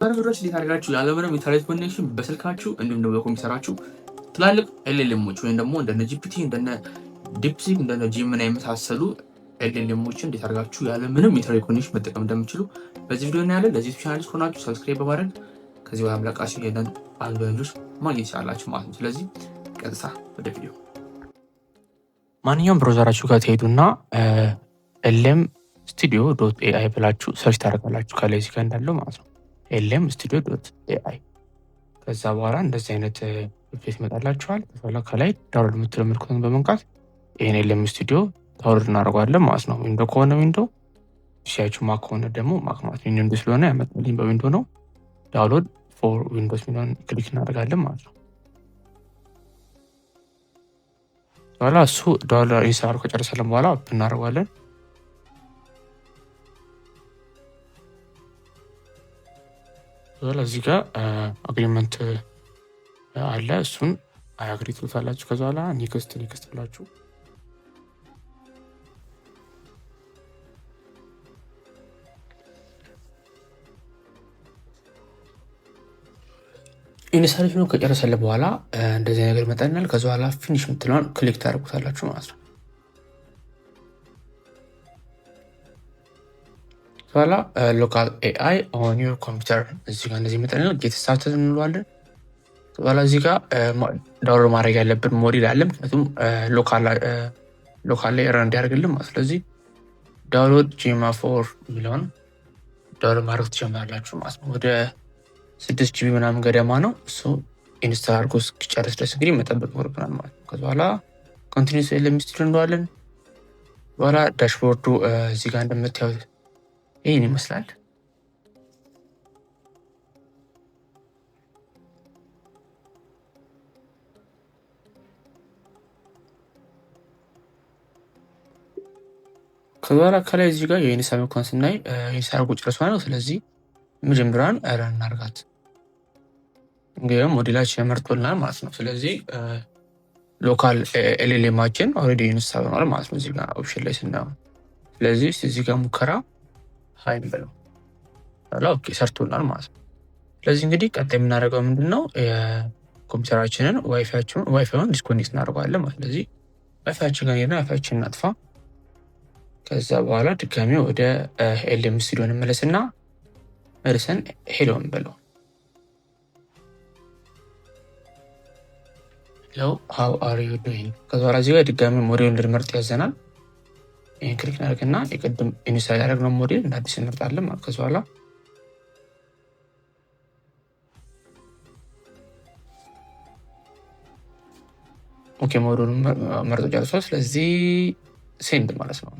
ሰርቨሮች ሊታርጋችሁ ያለምንም ኢንተርኔት ኮኔክሽን በስልካችሁ እንዲሁም ደግሞ በኮምፒውተራችሁ ትላልቅ ኤልኤልኤሞች ወይም ደግሞ እንደነ ጂፒቲ እንደነ ዲፕሲክ እንደነ ጂሚናይ የመሳሰሉ ኤልኤልኤሞችን እንዴት አድርጋችሁ ያለምንም ኢንተርኔት ኮኔክሽን መጠቀም እንደምችሉ በዚህ ቪዲዮ እናያለን። ለዚህ ቻናል ከሆናችሁ ሰብስክራይብ በማድረግ ከዚህ በኋላ ለቃችሁ የነን አድቫንቴጆች ማግኘት ይችላላችሁ ማለት ነው። ስለዚህ ቀጥታ ወደ ቪዲዮ። ማንኛውም ብሮዘራችሁ ጋር ትሄዱና ኤልኤም ስቱዲዮ ዶት ኤአይ ብላችሁ ሰርች ታደርጋላችሁ ከላይ እዚህ ጋር እንዳለው ማለት ነው። ኤልኤም ስቱዲዮ ዶት ኤአይ ከዛ በኋላ እንደዚህ አይነት ዌብሳይት ይመጣላችኋል። ከላይ ዳውንሎድ የምትለው ምልክቱን በመንካት ይሄን ኤልኤም ስቱዲዮ ዳውንሎድ እናደርገዋለን ማለት ነው። ዊንዶ ከሆነ ዊንዶ፣ ሲያችሁ ማክ ከሆነ ደግሞ ማክ ማለት ነው። ዊንዶ ስለሆነ ያመጣልኝ በዊንዶ ነው። ዳውንሎድ ፎር ዊንዶስ የሚለውን ክሊክ እናደርጋለን ማለት ነው። በኋላ እሱ ዳውንሎድ ኢንስታል ከጨረሰልን በኋላ እናደርገዋለን። እዚህ ጋር አግሪመንት አለ። እሱን አግሪ ትሉታላችሁ። ከዛ በኋላ ኔክስት ብላችሁ ኢንስታሌሽኑ ከጨረሰልን በኋላ እንደዚህ ነገር ይመጣልናል። ከዛ በኋላ ፊኒሽ የምትለዋን ክሊክ ታደርጉታላችሁ ማለት ነው። በኋላ ሎካል ኤአይ ኦን ዩር ኮምፒውተር እዚህ ጋር እንደዚህ ይመጣልናል። ጌት ስታርትድ እንለዋለን። በኋላ እዚህ ጋር ዳውንሎድ ማድረግ ያለብን ሞዴል አለ። ምክንያቱም ሎካል ላይ ረን እንዲያደርግልን ማለት። ስለዚህ ዳውንሎድ ጂማ ፎር የሚለውን ዳውንሎድ ማድረግ ትጀምራላችሁ ማለት ነው። ወደ 6 ጂቢ ምናምን ገደማ ነው። እሱ ኢንስታል አድርጎ እስኪጨርስ ድረስ እንግዲህ መጠበቅ ይኖርብናል ማለት ነው። ከዚ በኋላ ኮንቲኒስ ኤልኤም ስቱዲዮ እንለዋለን። በኋላ ዳሽቦርዱ እዚህ ጋር እንደምታዩት ይህን ይመስላል። ከዛ ከላይ እዚህ ጋር የኢንስታል መኮን ስናይ ኢንስታል አድርጎ ጨርሷል ነው። ስለዚህ መጀመሪያን ረን እናድርጋት። እንግዲህ ሞዴላችን መርጦልናል ማለት ነው። ስለዚህ ሎካል ኤልኤልኤማችን ኦልሬዲ ኢንስታል ሆኗል ማለት ነው። እዚህ ጋር ኦፕሽን ላይ ስናየው፣ ስለዚህ እዚህ ጋር ሙከራ ሀይ ብለው ኦኬ ሰርቶልናል ማለት ነው። ስለዚህ እንግዲህ ቀጣይ የምናደርገው ምንድነው የኮምፒውተራችንን ዋይፋይን ዲስኮኔክት እናደርገዋለን ማለት። ስለዚህ ዋይፋያችን ጋር ሄደን ዋይፋያችን እናጥፋ። ከዛ በኋላ ድጋሚ ወደ ኤልኤም ስቱዲዮ እንመለስና መልሰን ሄሎ እንበለው። ሄሎ ሃው አር ዩ ዱይንግ። ከዛ በኋላ እዚህ ጋር ድጋሚ ሞዴሉን እንድንመርጥ ያዘናል። ይህን ክሊክ እናደርግና የቅድም ኢንስታል ያደረግነው ሞዴል እንደ አዲስ እንመርጣለን ማለት። ከዛ በኋላ ኦኬ ሞዴሉን መርጦ ጨርሷል። ስለዚህ ሴንድ ማለት ነው።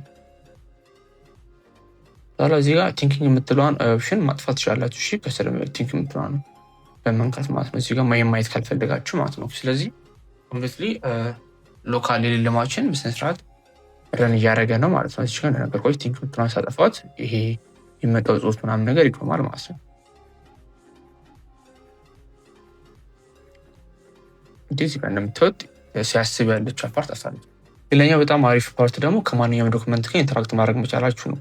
በኋላ እዚህ ጋር ቲንኪንግ የምትለዋን ኦፕሽን ማጥፋት ትችላላችሁ። እሺ ከስር ቲንኪንግ የምትለዋን በመንካት ማለት ነው። እዚህ ጋር ማየት ካልፈልጋችሁ ማለት ነው። ስለዚህ ኮምፕሊትሊ ሎካል ኤልኤልኤማችን በስነስርዓት ረን እያደረገ ነው ማለት ነው። እዚህ ጋር እንደነገርኳችሁ ቲንኪንግ የምትለዋን ሳጠፋት ይሄ የሚመጣው ጽሁፍ ምናምን ነገር ይቆማል ማለት ነው። እዚህ ጋር እንደምታዩት ሲያስብ ያለች ፓርት አሳለች። ሌላኛው በጣም አሪፍ ፓርት ደግሞ ከማንኛውም ዶክመንት ጋር ኢንተራክት ማድረግ መቻላችሁ ነው።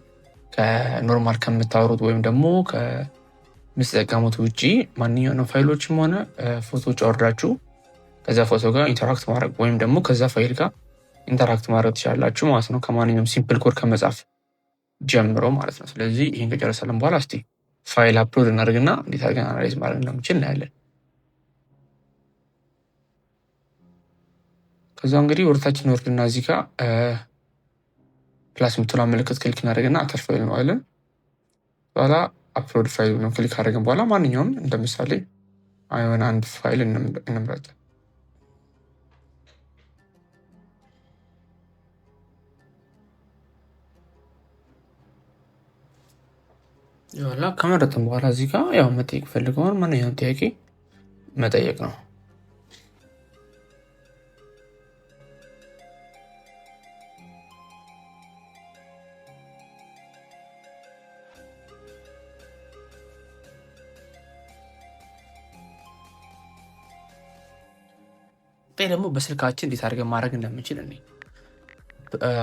ከኖርማል ከምታወሩት ወይም ደግሞ ከምትጠቀሙት ውጭ ማንኛውም ፋይሎችም ሆነ ፎቶዎች አወርዳችሁ ከዛ ፎቶ ጋር ኢንተራክት ማድረግ ወይም ደግሞ ከዛ ፋይል ጋር ኢንተራክት ማድረግ ትችላላችሁ ማለት ነው። ከማንኛውም ሲምፕል ኮድ ከመጻፍ ጀምሮ ማለት ነው። ስለዚህ ይህን ከጨረሰልን በኋላ እስቲ ፋይል አፕሎድ እናደርግና እንዴት አድርገን አናላይዝ ማድረግ እንደምችል እናያለን። ከዛ እንግዲህ ወደታችን ወርድና እዚህ ጋር ፕላስ የምትላ ምልክት ክሊክ እናደርግና አተር ፋይል እንለዋለን። በኋላ አፕሎድ ፋይል ነው ክሊክ አድርገን በኋላ ማንኛውም እንደምሳሌ አይሆን አንድ ፋይል እንምረጥ። ይኸውላ ከመረጥን በኋላ እዚህ ጋር ያው መጠየቅ ፈልገውን ማንኛውም ጥያቄ መጠየቅ ነው። ደግሞ በስልካችን እንዴት አድርገን ማድረግ እንደምንችል እኔ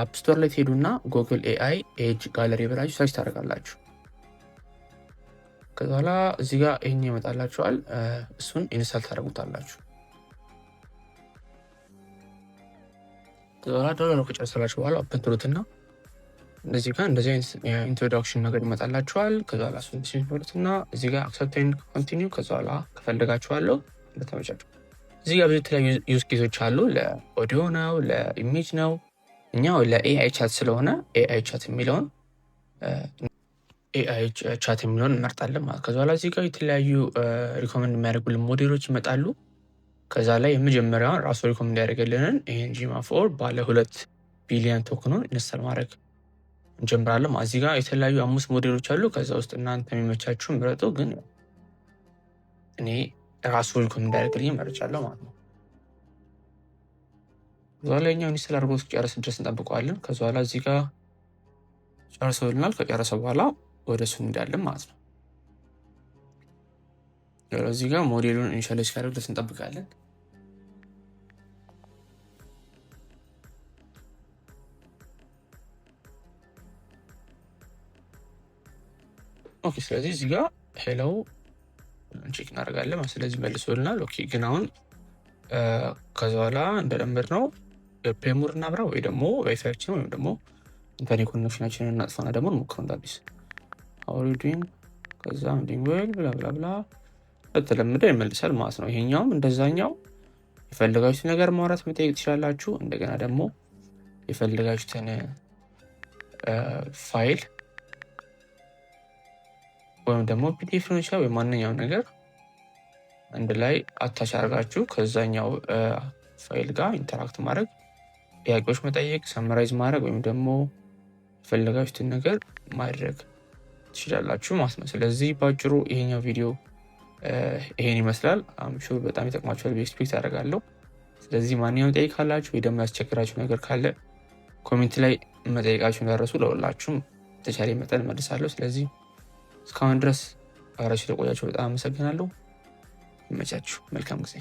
አፕ ስቶር ላይ ትሄዱና ጉግል ኤአይ ኤጅ ጋለሪ ብላችሁ ሰርች ታደርጋላችሁ። ከዛ በኋላ እዚህ ጋር ይሄን ይመጣላችኋል። እሱን ኢንስታል ታደርጉታላችሁ። ከዛ በኋላ ዳውንሎድ ከጨረሳችሁ በኋላ ኦፕን ትሉትና እንደዚህ ጋር እንደዚህ አይነት ኢንትሮዳክሽን ነገር ይመጣላችኋል። ከዛ በኋላ እሱን ትሉትና እዚህ ጋር አክሰፕት ኤንድ ኮንቲኒው። ከዛ በኋላ ከፈልጋችኋለሁ እንደተመቻችሁ። እዚህ ጋር ብዙ የተለያዩ ዩዝ ኬዞች አሉ። ለኦዲዮ ነው፣ ለኢሜጅ ነው። እኛው ለኤአይ ቻት ስለሆነ ኤአይ ቻት የሚለውን እንመርጣለን ማለት። ከዛ በኋላ እዚህ ጋር የተለያዩ ሪኮመንድ የሚያደርጉልን ሞዴሎች ይመጣሉ። ከዛ ላይ የመጀመሪያውን ራሱ ሪኮመንድ ያደርግልንን ይህን ጂማ4 ባለ 2 ቢሊዮን ቶክኑን ኢንስታል ማድረግ እንጀምራለን። እዚህ ጋር የተለያዩ 5 ሞዴሎች አሉ። ከዛ ውስጥ እናንተ የሚመቻችሁ ምረጡ። ግን እኔ ራሱ ሪኮመንድ ያደርግልኝ መርጫለሁ ማለት ነው። ከዛ ላይ እኛው ኢንስታል አድርጎ እስኪጨርስ ድረስ እንጠብቀዋለን። ከዛ በኋላ እዚህ ጋር ጨርሰውልናል። ከጨረሰ በኋላ ወደ እሱ እንሄዳለን ማለት ነው። እዚህ ጋር ሞዴሉን ኢኒሻላይዝ እስኪያደርግ ድረስ እንጠብቃለን። ኦኬ፣ ስለዚህ እዚህ ጋር ሄሎ ቼክ እናደርጋለን። ስለዚህ መልሶልናል። ኦኬ፣ ግን አሁን ከዛ በኋላ እንደለመድ ነው ፔሙር እናብራ ወይ ደግሞ ዋይፋያችን ወይም ደግሞ ኢንተርኔት ኮኔክሽናችንን እናጥፋና ደግሞ እንሞክረው እንዳዲስ አውሪዱን ከዛ እንዲንጎል ብላ ብላ ብላ ተለምደ ይመልሳል ማለት ነው። ይሄኛውም እንደዛኛው የፈለጋችሁትን ነገር ማውራት መጠየቅ ትችላላችሁ። እንደገና ደግሞ የፈለጋችሁትን ፋይል ወይም ደግሞ ፒዲኤፍ ሊሆን ይችላል ወይ ማንኛውም ነገር አንድ ላይ አታች አድርጋችሁ ከዛኛው ፋይል ጋር ኢንተራክት ማድረግ፣ ጥያቄዎች መጠየቅ፣ ሰመራይዝ ማድረግ ወይም ደግሞ የፈለጋችሁትን ነገር ማድረግ ትችላላችሁ ማለት ነው። ስለዚህ ባጭሩ ይሄኛው ቪዲዮ ይሄን ይመስላል። አምሹር በጣም ይጠቅማችኋል ብዬ ኤክስፔክት አደርጋለሁ። ስለዚህ ማንኛውም ጠይቅ ካላችሁ ወይ ደግሞ ያስቸግራችሁ ነገር ካለ ኮሜንት ላይ መጠየቃችሁ እንዳትረሱ። ለሁላችሁም ተቻለ መጠን መልሳለሁ። ስለዚህ እስካሁን ድረስ አብራችሁ ስለቆያችሁ በጣም አመሰግናለሁ። ይመቻችሁ። መልካም ጊዜ